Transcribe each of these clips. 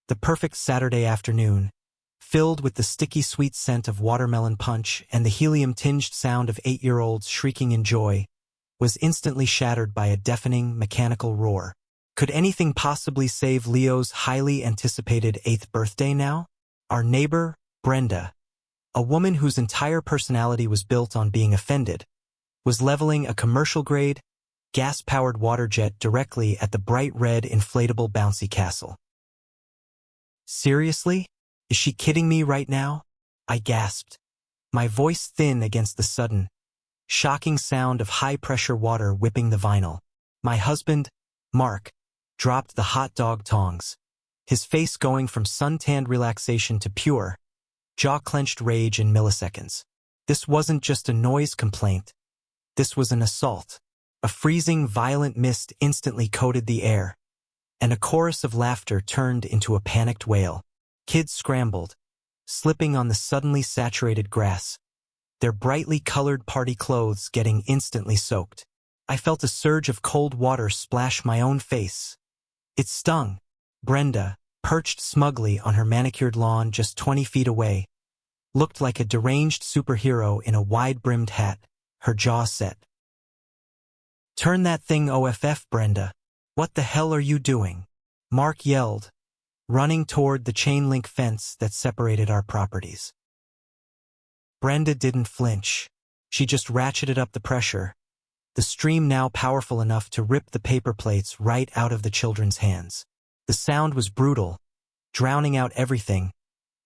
The perfect Saturday afternoon, filled with the sticky sweet scent of watermelon punch and the helium-tinged sound of 8-year-olds shrieking in joy, was instantly shattered by a deafening, mechanical roar. Could anything possibly save Leo's highly anticipated 8th birthday now? Our neighbor, Brenda, a woman whose entire personality was built on being offended, was leveling a commercial-grade, gas-powered water jet directly at the bright red inflatable bouncy castle. Seriously? Is she kidding me right now? I gasped, my voice thin against the sudden, shocking sound of high-pressure water whipping the vinyl. My husband, Mark, dropped the hot dog tongs, his face going from suntanned relaxation to pure, jaw-clenched rage in milliseconds. This wasn't just a noise complaint. This was an assault. A freezing, violent mist instantly coated the air, and a chorus of laughter turned into a panicked wail. Kids scrambled, slipping on the suddenly saturated grass, their brightly colored party clothes getting instantly soaked. I felt a surge of cold water splash my own face. It stung. Brenda, perched smugly on her manicured lawn just 20 feet away, looked like a deranged superhero in a wide-brimmed hat, her jaw set. "Turn that thing off, Brenda. What the hell are you doing?" Mark yelled, running toward the chain-link fence that separated our properties. Brenda didn't flinch. She just ratcheted up the pressure, the stream now powerful enough to rip the paper plates right out of the children's hands. The sound was brutal, drowning out everything,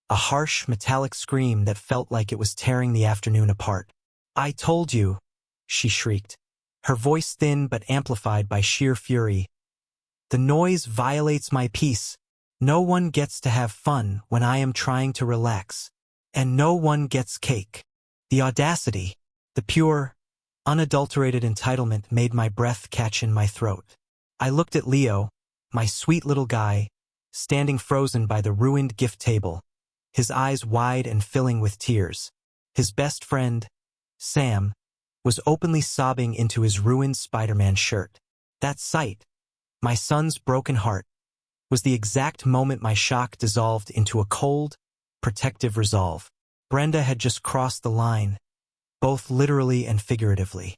a harsh, metallic scream that felt like it was tearing the afternoon apart. "I told you," she shrieked, her voice thin but amplified by sheer fury. "The noise violates my peace. No one gets to have fun when I am trying to relax. And no one gets cake." The audacity, the pure, unadulterated entitlement made my breath catch in my throat. I looked at Leo, my sweet little guy, standing frozen by the ruined gift table, his eyes wide and filling with tears. His best friend, Sam, was openly sobbing into his ruined Spider-Man shirt. That sight, my son's broken heart, was the exact moment my shock dissolved into a cold, protective resolve. Brenda had just crossed the line, both literally and figuratively.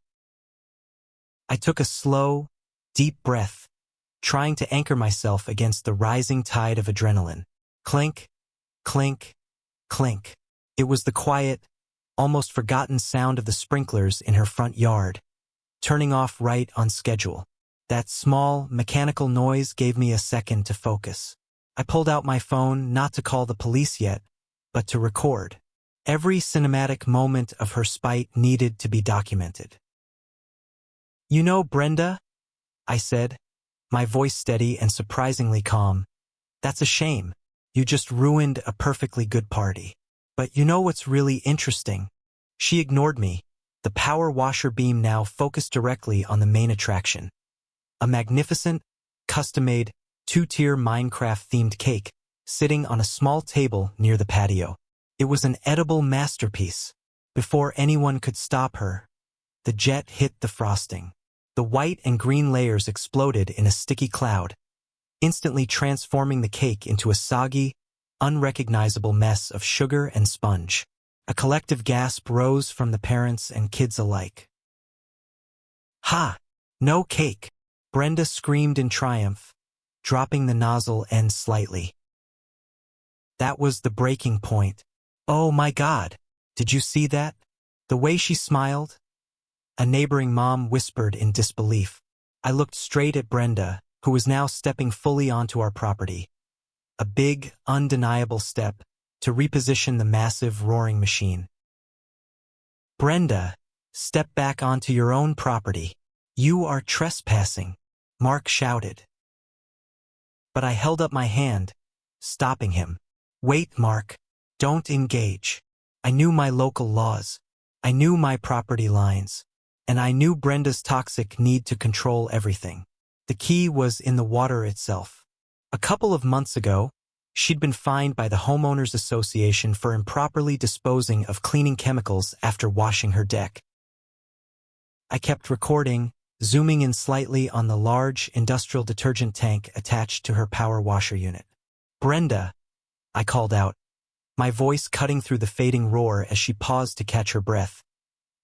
I took a slow, deep breath, trying to anchor myself against the rising tide of adrenaline. Clink, clink, clink. It was the quiet, almost forgotten sound of the sprinklers in her front yard, turning off right on schedule. That small, mechanical noise gave me a second to focus. I pulled out my phone not to call the police yet, but to record. Every cinematic moment of her spite needed to be documented. "You know, Brenda," I said, my voice steady and surprisingly calm, "that's a shame. You just ruined a perfectly good party. But you know what's really interesting?" She ignored me, the power washer beam now focused directly on the main attraction. A magnificent, custom-made, 2-tier Minecraft-themed cake sitting on a small table near the patio. It was an edible masterpiece. Before anyone could stop her, the jet hit the frosting. The white and green layers exploded in a sticky cloud, instantly transforming the cake into a soggy, unrecognizable mess of sugar and sponge. A collective gasp rose from the parents and kids alike. "Ha! No cake!" Brenda screamed in triumph, dropping the nozzle end slightly. That was the breaking point. "Oh my God! Did you see that? The way she smiled?" A neighboring mom whispered in disbelief. I looked straight at Brenda, who was now stepping fully onto our property. A big, undeniable step to reposition the massive, roaring machine. "Brenda, step back onto your own property. You are trespassing," Mark shouted. But I held up my hand, stopping him. "Wait, Mark. Don't engage." I knew my local laws. I knew my property lines. And I knew Brenda's toxic need to control everything. The key was in the water itself. A couple of months ago, she'd been fined by the Homeowners Association for improperly disposing of cleaning chemicals after washing her deck. I kept recording, zooming in slightly on the large industrial detergent tank attached to her power washer unit. Brenda, I called out, my voice cutting through the fading roar as she paused to catch her breath.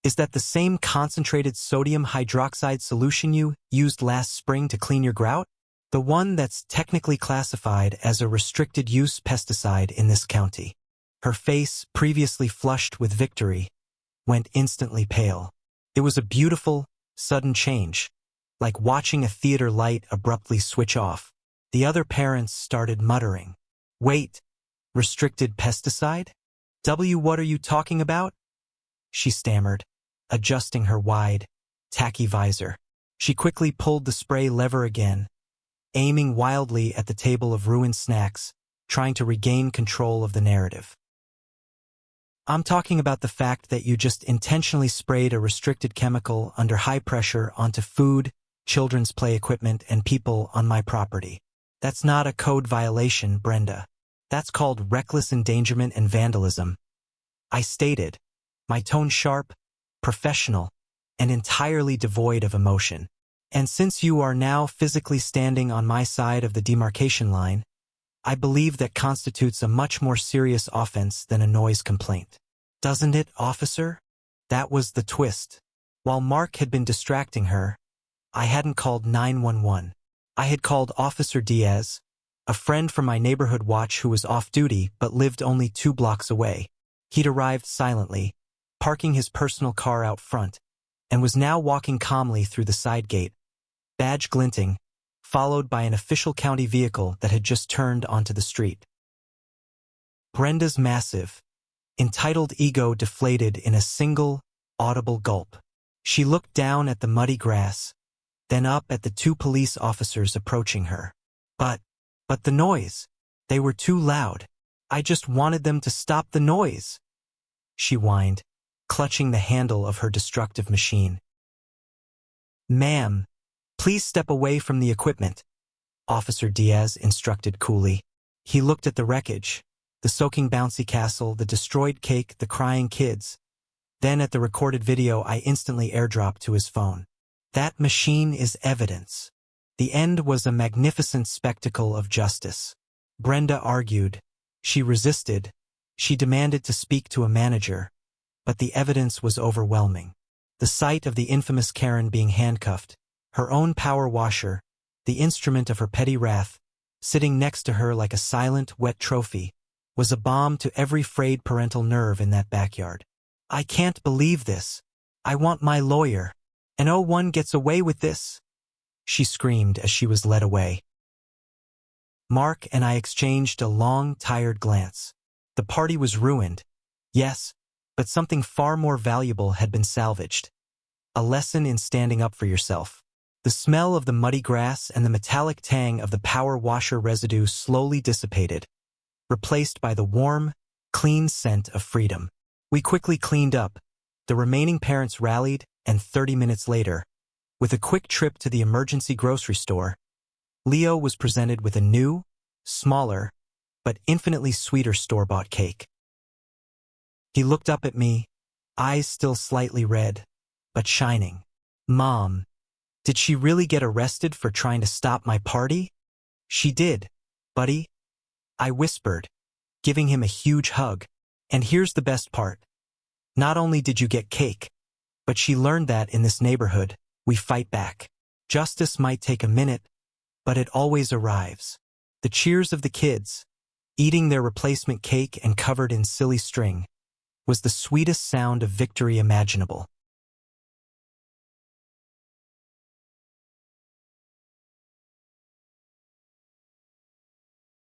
Is that the same concentrated sodium hydroxide solution you used last spring to clean your grout? The one that's technically classified as a restricted-use pesticide in this county. Her face, previously flushed with victory, went instantly pale. It was a beautiful, sudden change, like watching a theater light abruptly switch off. The other parents started muttering. Wait, restricted pesticide? What are you talking about? She stammered, adjusting her wide, tacky visor. She quickly pulled the spray lever again, aiming wildly at the table of ruined snacks, trying to regain control of the narrative. I'm talking about the fact that you just intentionally sprayed a restricted chemical under high pressure onto food, children's play equipment, and people on my property. That's not a code violation, Brenda. That's called reckless endangerment and vandalism. I stated, my tone sharp, professional, and entirely devoid of emotion. And since you are now physically standing on my side of the demarcation line, I believe that constitutes a much more serious offense than a noise complaint. Doesn't it, officer? That was the twist. While Mark had been distracting her, I hadn't called 911. I had called Officer Diaz, a friend from my neighborhood watch who was off duty but lived only 2 blocks away. He'd arrived silently, parking his personal car out front, and was now walking calmly through the side gate, badge glinting, followed by an official county vehicle that had just turned onto the street. Brenda's massive, entitled ego deflated in a single, audible gulp. She looked down at the muddy grass, then up at the 2 police officers approaching her. But the noise. They were too loud. I just wanted them to stop the noise, she whined, clutching the handle of her destructive machine. Ma'am, please step away from the equipment, Officer Diaz instructed coolly. He looked at the wreckage, the soaking bouncy castle, the destroyed cake, the crying kids. Then at the recorded video I instantly airdropped to his phone. That machine is evidence. The end was a magnificent spectacle of justice. Brenda argued. She resisted. She demanded to speak to a manager. But the evidence was overwhelming. The sight of the infamous Karen being handcuffed, her own power washer, the instrument of her petty wrath, sitting next to her like a silent, wet trophy, was a balm to every frayed parental nerve in that backyard. I can't believe this. I want my lawyer. And no one gets away with this, she screamed as she was led away. Mark and I exchanged a long, tired glance. The party was ruined, yes, but something far more valuable had been salvaged. A lesson in standing up for yourself. The smell of the muddy grass and the metallic tang of the power washer residue slowly dissipated, replaced by the warm, clean scent of freedom. We quickly cleaned up. The remaining parents rallied, and 30 minutes later, with a quick trip to the emergency grocery store, Leo was presented with a new, smaller, but infinitely sweeter store-bought cake. He looked up at me, eyes still slightly red, but shining. Mom, did she really get arrested for trying to stop my party? She did, buddy, I whispered, giving him a huge hug. And here's the best part. Not only did you get cake, but she learned that in this neighborhood, we fight back. Justice might take a minute, but it always arrives. The cheers of the kids, eating their replacement cake and covered in silly string, was the sweetest sound of victory imaginable.